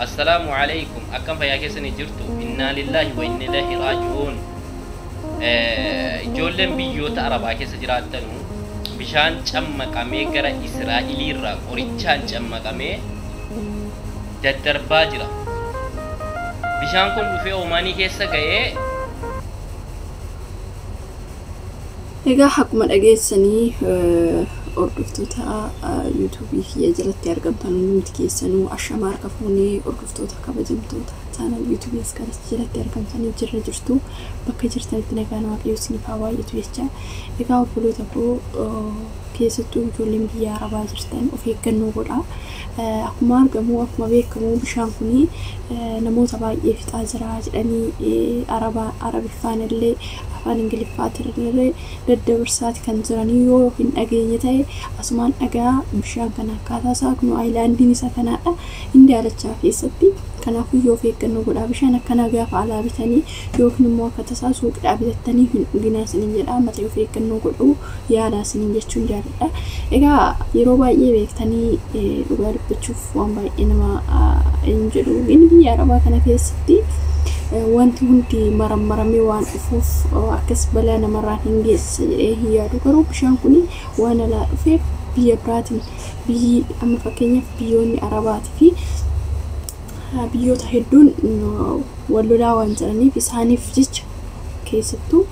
السلام عليكم أكم فيا كيسني جرتو إنا لله وإنا إليه راجعون جولن بيو تعرف كيس جراتنو بشان چمّا كامي غرا إسرائيلي را قريچان چمّا كامي ددربا جرا بشان كون دفه اوماني كيسا غايه egaa akkuma dhageessanii hordoftoota YouTube kiyya jalatti argamtan nuti keessanuu ashama harka fuunee hordoftoota kabajamtoota channel YouTube kanas jalatti argamtanii jirtu bakka jirtanitti nagaan waaqayyo isiniif haa baay'atu jecha egaa obboloota koo keessattuu ijoolleen biyya arabaa jirtan of eeggannoo godhaa akkuma argamu akkuma beekamu bishaan kuni namoota baay'ee fixaa jira jedhanii arabiffaan illee afaan ingiliffaatiin daddabarsaati kan jiranii yoo hin dhageenye ta'e asumaan dhagaa bishaan kana akkaataa isaa kun aayilaandiin isa kanaadha inni daalachaa keessatti kanaafuu yoo of eeggannoo godhaa bishaan akkana gaafa alaa bitanii yookiin immoo akka tasaa suuqidhaa bitattanii hin dhuginaa isiniin jedha mataa of eeggannoo godhuu yaalaa isiniin jechuun jaalladha egaa yeroo baay'ee beektanii dhugaa dubbachuuf waan baay'ee nama hin jedhu inni biyya arabaa kana keessatti wanti hundi marammaramee waan dhufuuf akkas balaa namarraa hin geessisa jedhee hin yaadu garuu bishaan kuni waan alaa dhufeef biyya biraatiin biyyi amma fakkeenyaaf biyyoonni arabaatii fi biyyoota hedduun wal lolaa waan jiraniif isaaniif jecha keessattuu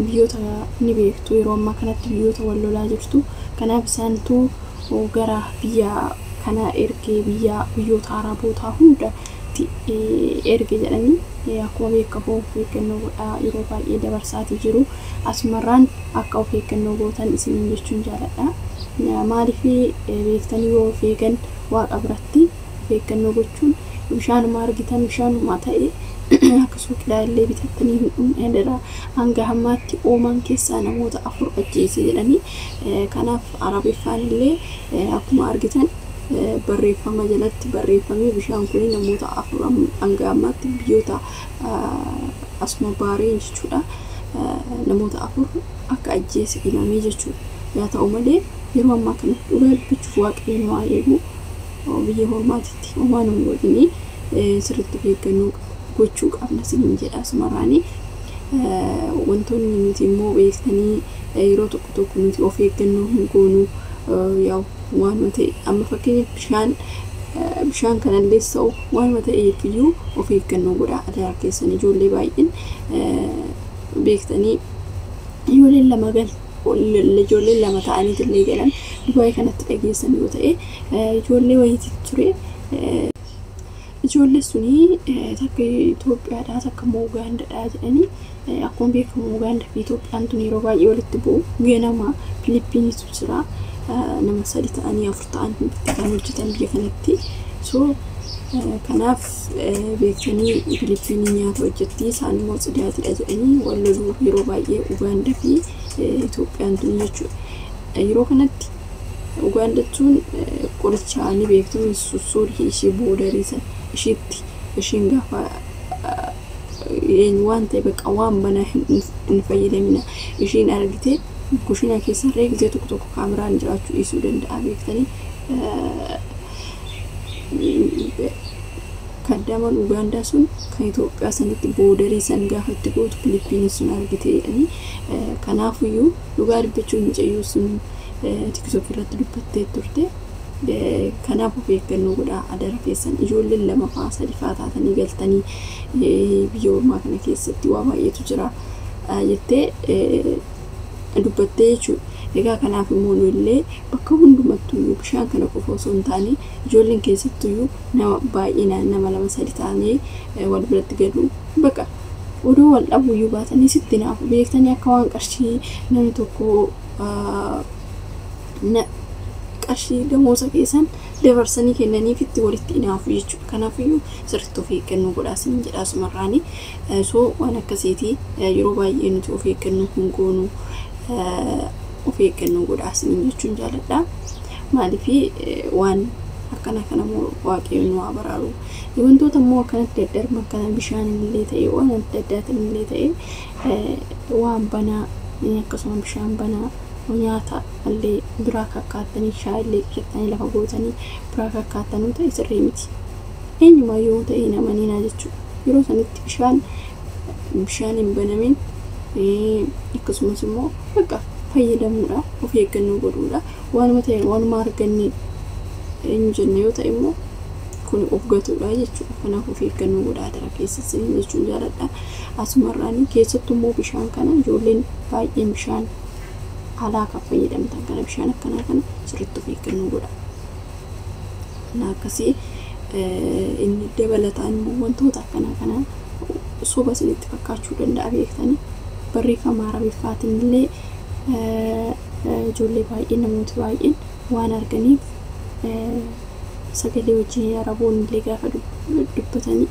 biyyoota ni beektu yeroo ammaa kanatti biyyoota wal lolaa jirtu kanaaf isaantu gara biyya kana ergee biyyoota arabootaa hunda erge jedhanii akkuma beekamu of eeggannoo godhaa yeroo baay'ee dabarsaatii jiru asumarraan akka of eeggannoo gootan isiniin jechuun jaalladha maaliif beektanii yoo of eegan waaqa biratti of eeggannoo gochuun bishaanuma argitan bishaanuma ta'e akka suuqidhaa illee bitattanii hin dhumne hanga hammaatti ooman keessaa namoota 4 ajjeese jedhanii kanaaf arabiffaan illee akkuma argitan barreeffama jalatti barreeffamee bishaan kun namoota 4 hanga ammaatti biyyoota asuma baareen jechuudha namoota 4 akka ajjeese himamee jechuudha yaa ta'u malee yeroo ammaa kana dhugaa dubbachuuf waaqayyoon waa eegu biyya hormaatitti homaan hin godhini sirriitti of eeggannoo gochuu qabna isiniin jedha asumarraanii wantoonni nuti immoo beektanii yeroo tokko nuti of eeggannoo hin goonu yaa waan ta'e amma fakkeenyaaf bishaan kanallee ta'u waan ta'eef iyyuu of eeggannoo godhaa aadaa keessan ijoollee baay'een beektanii ijoolleen lama ta'anii illee galan dubaayii kanatti dhageessan yoo ta'e ijoollee wayiitti ture ijoollee suni takka Itoophiyaadhaa takka Ugaandaadhaa jedhanii akkuma beekamu Ugaandaa fi Itoophiyaan tun yeroo baay'ee walitti bu'u ganama Filiippiiniitu jira nama 3 ta'anii 4 ta'anii kan hojjetan biyya kanatti so kanaaf beektanii Filiippiinii nyaata hojjetti isaan immoo tsidaatidha jedhanii wal loluu yeroo baay'ee Ugaandaa fi Itoophiyaan tun jechuudha yeroo kanatti Ugaandachuun qoricha ni beektu suusurii ishee boodariisa ishiitti ishiin gaafa waan ta'e baqa waan bana hin fayyadamina ishiin argite kushina keessa reegzee tokko kaameraan jiraachuu dhiisuu danda'a beektanii kaddaman Ugaandaa sun kan Itoophiyaa sanitti boodarii san gaafa itti gootu Filiippiinii sun argite jedhanii kanaafiyyuu dhugaa dubbachuu hin ceeyuu sun TikTok irratti dubbattee turte kanaaf of eeggannoo godhaa aadaa keessan ijoolleen 2 faa 3 faa taatanii galtanii biyya ormaa kana keessatti waa baay'eetu jira jettee dubbattee jechuudha egaa kanaaf immoo illee bakka hundumattuu bishaan kana qofa osoo hin taane ijoolleen keessattuu nama baay'inaan nama 2-3 taanee wal biratti galu bakka odoo wal dhabuyyuu baatanii sitti naaf beektanii akka waan qarshii namni tokko qarshii damoosa keessan dabarsanii kennaniif itti walitti inaafu jechuudha kanaafiyyuu sirriitti of eeggannoo godhaa isiniin jedha asumarraanii so waan akkasiiti yeroo baay'ee nuti of eeggannoo hin goonu of eeggannoo godhaa isiniin jechuun jaalladha maaliif waan akkana kanammoo waaqayyoon waa baraaru wantoota immoo akkanatti daddarban kana bishaan illee ta'e waan adda addaatiin illee ta'e waan banaa akkasuma bishaan banaa nyaata illee biraa kakkaatanii shaayii illee qicatanii lafa gootanii biraa kakkaatanii ta'e sirrii miti eenyumaa yoo ta'e namanina jechuudha. Yeroo sanitti bishaan hin banamin akkasumas immoo bakka fayyadamuudha, of eeggannoo godhuudha. Waanuma ta'e waanuma arganne eenyu jenne yoo ta'e immoo kun of gatuudha jechuudha. Kanaaf of eeggannoo godhaa dara keessatti jechuun jaaladha. Asumarraan keessattuu immoo bishaan kana ijoolleen baay'een bishaan alaa kan fayyadamtan kana bishaan akkanaa kana sirriitti of eeggannoo godhaa. Kana akkasii inni dabalataan immoo wantoota akkanaa kana soba isinitti fakkaachuu danda'a beektanii barreeffama Arabiffaatiin illee ijoollee baay'een namoota baay'een waan arganiif sagalee wajjin Araboonni illee gaafa dubbatanii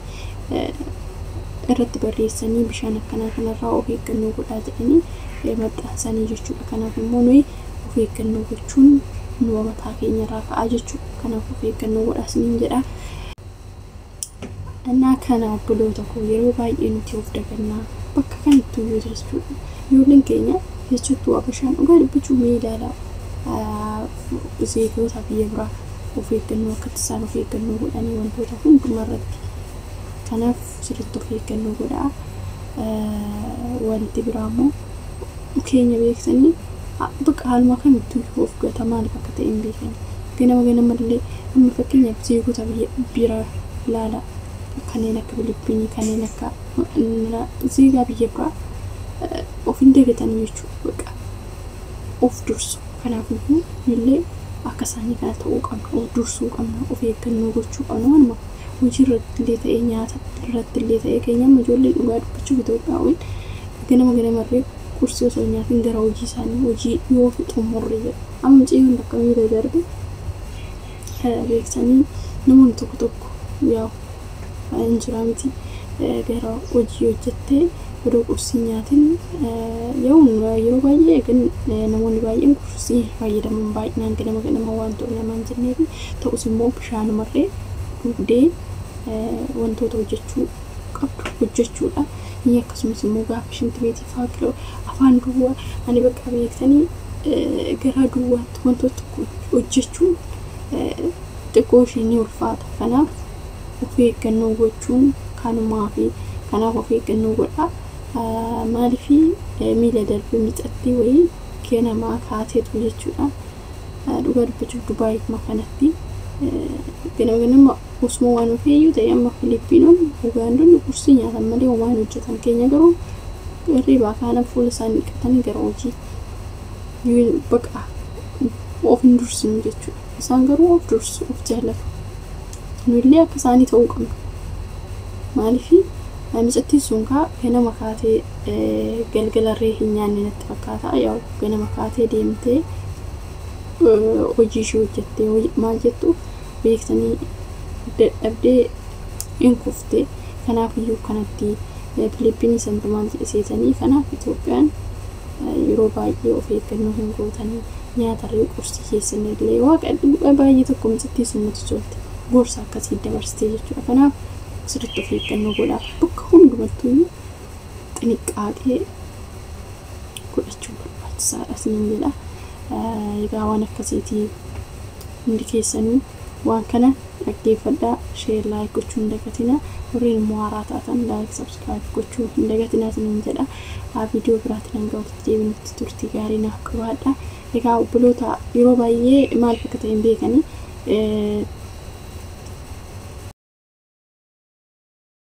irratti barreessanii bishaan akkanaa kanarraa of eeggannoo godhaa jedhanii maxxansanii jechuudha. Kanaaf immoo nuyi of eeggannoo gochuun nu mataa keenyarraa ka'aa jechuudha. Kanaaf of eeggannoo godhaa isiniin jedha. Annaa kana obboloota koo yeroo baay'ee nuti of dagannaa bakka kamitti yoo jechuudha. Ijoolleen keenya jechuutu bishaan dhugaa dubbachuu miidhaadha. Zeekota biyya biraa of eeggannoo akka isaan of eeggannoo godhanii wantoota hundumarratti. Kanaaf sirriitti of eeggannoo godhaa. Wanti biraa immoo keenya beektanii bakka haaluma kamitti of gata maaliif akka ta'e hin beekani. Ganama illee amma fakkeenyaaf zeekota biyya biraa ilaala. Kanneen akka Filiippiinii kanneen akka zeegaa biyya biraa of hin dagatanii jechuudha. Bakka of dursu. Kanaaf illee akka isaanii kana ta'uu qabna. Of dursuu qabna. Of eeggannoo gochuu qabna. Waanuma hojii irratti illee ta'ee nyaata irratti illee ta'ee keenyaan ijoollee dhugaa dubbachuuf Itoophiyaawwan ganama kursii osoo nyaatiin gara hojii isaanii hojii yoo xumurre jedhu. Amma ciiwwan akka miira darbe beeksanii namoonni tokko yaa injira miti gara hojii hojjettee yeroo kursii nyaatiin yeroo baay'ee kan namoonni baay'een kursii fayyadaman baay'inaan ganama waan ta'u namaan jennee fi ta'us immoo bishaanumarree dhugdee wantoota hojjechuu qabdu hojjechuudha. Inni akkasumas immoo gaafa shintimeetii faaqiloo afaan duwwaa ani bakka beektanii gara duwwaatti wantoota hojjechuun xiqqoo ishee ulfaata. Kanaaf of eeggannoo gochuun kanumaa fi kanaaf of eeggannoo godhaa. Maaliif miila darbee mixatti wayii kennamaa kaateetu jechuudha. Dhugaa dubbachuuf Dubaayii kanatti ganama osuma waan ofeeyyuu ta'e amma Filiippiinoon Ugaandonni kursii nyaatan malee waan hojjetan keenya garuu hirribaa kaana fuula isaanii dhiqatanii gara hojii bakka of hin dursinu jechuudha. Isaan garuu of dursu of jaallatu. Nullee akka isaanii ta'uu qabna. Maaliif mixatti sun ganama kaatee galgalarree hin nyaanne natti fakkaata. Yaa ganama kaatee deemtee hojii ishee hojjettee maal jettu beektanii dadhabdee hin kuftee. Kanaaf iyyuu kanatti Filiippiinii santumaan jedhisiisanii kanaaf Itoophiyaan yeroo baay'ee of eeggannoo hin gootanii nyaatarree qursii keessan illee waaqa baay'ee tokko mixatti sun nuti solte gorsa akkasii dabarsitee jechuudha. Kanaaf sirriitti of eeggannoo godhaa. Bakka hundumattuu xinniqqaaqee godhachuu barbaachisaadha isiniin jedha. Egaa waan akkasiitii hundi keessanii waan kana dhaggeeffadhaa. Share like gochuu hin dagatinaa. Warreen immoo haaraa taatan like subscribe gochuu hin dagatinaa isiniin jedha. Viidiyoo biraatiin hanga walitti deebinutti turtii gaarii naaf qabaadhaa. Egaa obboloota yeroo baay'ee maal akka ta'e hin beekanii